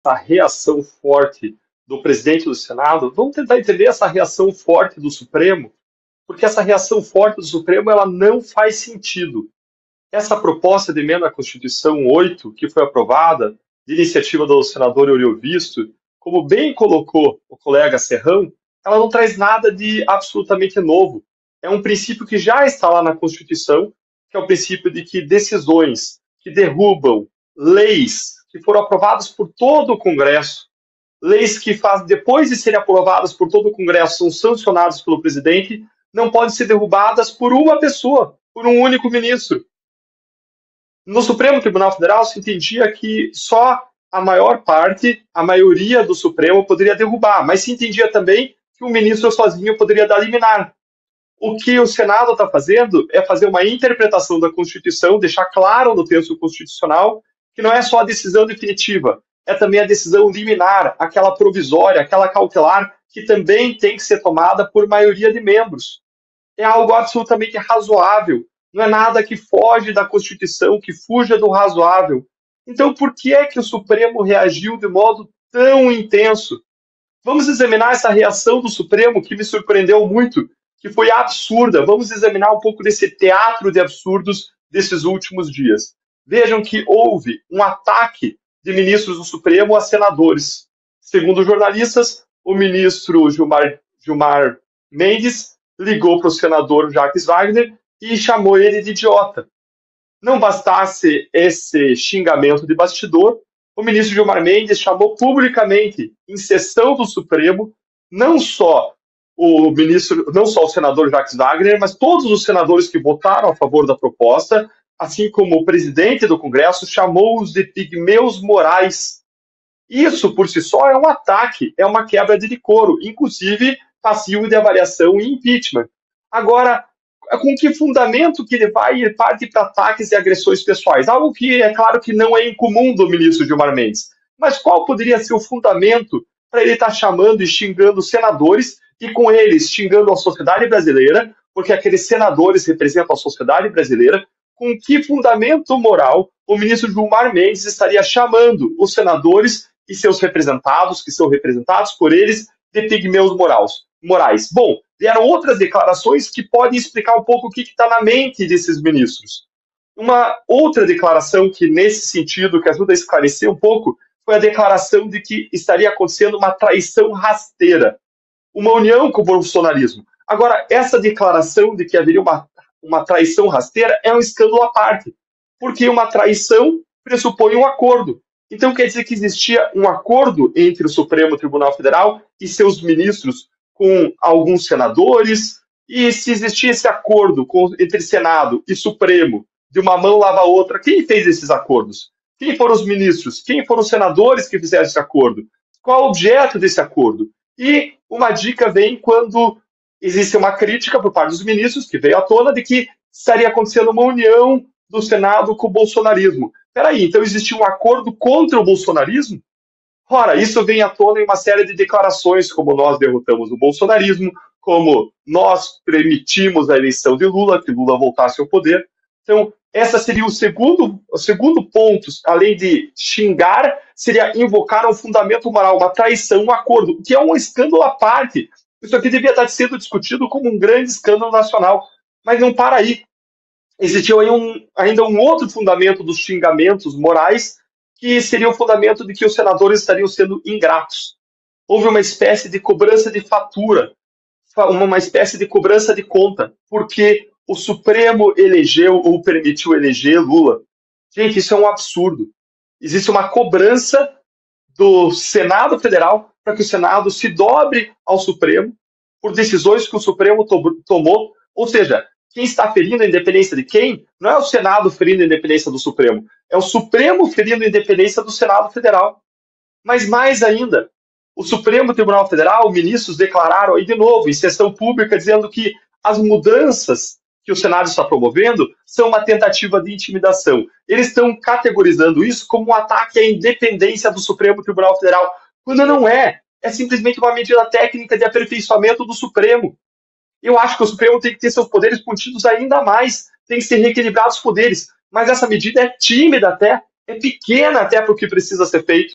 a reação forte do presidente do Senado, vamos tentar entender essa reação forte do Supremo, porque essa reação forte do Supremo ela não faz sentido. Essa proposta de emenda à Constituição 8, que foi aprovada, de iniciativa do senador Eurivisto, como bem colocou o colega Serrão, ela não traz nada de absolutamente novo. É um princípio que já está lá na Constituição, que é o princípio de que decisões que derrubam leis que foram aprovadas por todo o Congresso, leis que depois de serem aprovadas por todo o Congresso, são sancionadas pelo presidente, não podem ser derrubadas por uma pessoa, por um único ministro. No Supremo Tribunal Federal se entendia que só a maior parte, a maioria do Supremo poderia derrubar, mas se entendia também que o ministro sozinho poderia dar liminar. O que o Senado está fazendo é fazer uma interpretação da Constituição, deixar claro no texto constitucional que não é só a decisão definitiva, é também a decisão liminar, aquela provisória, aquela cautelar, que também tem que ser tomada por maioria de membros. É algo absolutamente razoável, não é nada que foge da Constituição, que fuja do razoável. Então, por que é que o Supremo reagiu de modo tão intenso? Vamos examinar essa reação do Supremo, que me surpreendeu muito, que foi absurda. Vamos examinar um pouco desse teatro de absurdos desses últimos dias. Vejam que houve um ataque de ministros do Supremo a senadores. Segundo jornalistas, o ministro Gilmar Mendes ligou para o senador Jacques Wagner e chamou ele de idiota. Não bastasse esse xingamento de bastidor, o ministro Gilmar Mendes chamou publicamente, em sessão do Supremo, não só o senador Jacques Wagner, mas todos os senadores que votaram a favor da proposta, assim como o presidente do Congresso, chamou-os de pigmeus morais. Isso, por si só, é um ataque, é uma quebra de decoro, inclusive passivo de avaliação e impeachment. Agora, com que fundamento que ele vai partir para ataques e agressões pessoais? Algo que é claro que não é incomum do ministro Gilmar Mendes. Mas qual poderia ser o fundamento para ele estar chamando e xingando senadores e com eles xingando a sociedade brasileira, porque aqueles senadores representam a sociedade brasileira? Com que fundamento moral o ministro Gilmar Mendes estaria chamando os senadores e seus representados, que são representados por eles, de pigmeus morais? Bom, vieram outras declarações que podem explicar um pouco o que está na mente desses ministros. Uma outra declaração que, nesse sentido, que ajuda a esclarecer um pouco, foi a declaração de que estaria acontecendo uma traição rasteira, uma união com o bolsonarismo. Agora, essa declaração de que haveria uma traição rasteira é um escândalo à parte, porque uma traição pressupõe um acordo. Então, quer dizer que existia um acordo entre o Supremo Tribunal Federal e seus ministros com alguns senadores, e se existia esse acordo entre Senado e Supremo, de uma mão lava a outra, quem fez esses acordos? Quem foram os ministros? Quem foram os senadores que fizeram esse acordo? Qual o objeto desse acordo? E uma dica vem quando existe uma crítica por parte dos ministros, que veio à tona, de que estaria acontecendo uma união do Senado com o bolsonarismo. Peraí, então existia um acordo contra o bolsonarismo? Ora, isso vem à tona em uma série de declarações, como nós derrotamos o bolsonarismo, como nós permitimos a eleição de Lula, que Lula voltasse ao poder. Então, essa seria o segundo ponto, além de xingar, seria invocar um fundamento moral, uma traição, um acordo, que é um escândalo à parte. Isso aqui devia estar sendo discutido como um grande escândalo nacional, mas não para aí. Existiu aí ainda um outro fundamento dos xingamentos morais, que seria o fundamento de que os senadores estariam sendo ingratos. Houve uma espécie de cobrança de fatura, uma espécie de cobrança de conta, porque o Supremo elegeu ou permitiu eleger Lula. Gente, isso é um absurdo. Existe uma cobrança do Senado Federal para que o Senado se dobre ao Supremo por decisões que o Supremo tomou. Ou seja, quem está ferindo a independência de quem? Não é o Senado ferindo a independência do Supremo, é o Supremo ferindo a independência do Senado Federal. Mas mais ainda, o Supremo Tribunal Federal, ministros declararam aí de novo, em sessão pública, dizendo que as mudanças que o Senado está promovendo são uma tentativa de intimidação. Eles estão categorizando isso como um ataque à independência do Supremo Tribunal Federal, quando não é. É simplesmente uma medida técnica de aperfeiçoamento do Supremo. Eu acho que o Supremo tem que ter seus poderes contidos ainda mais, tem que ser reequilibrados os poderes, mas essa medida é tímida até, é pequena até para o que precisa ser feito.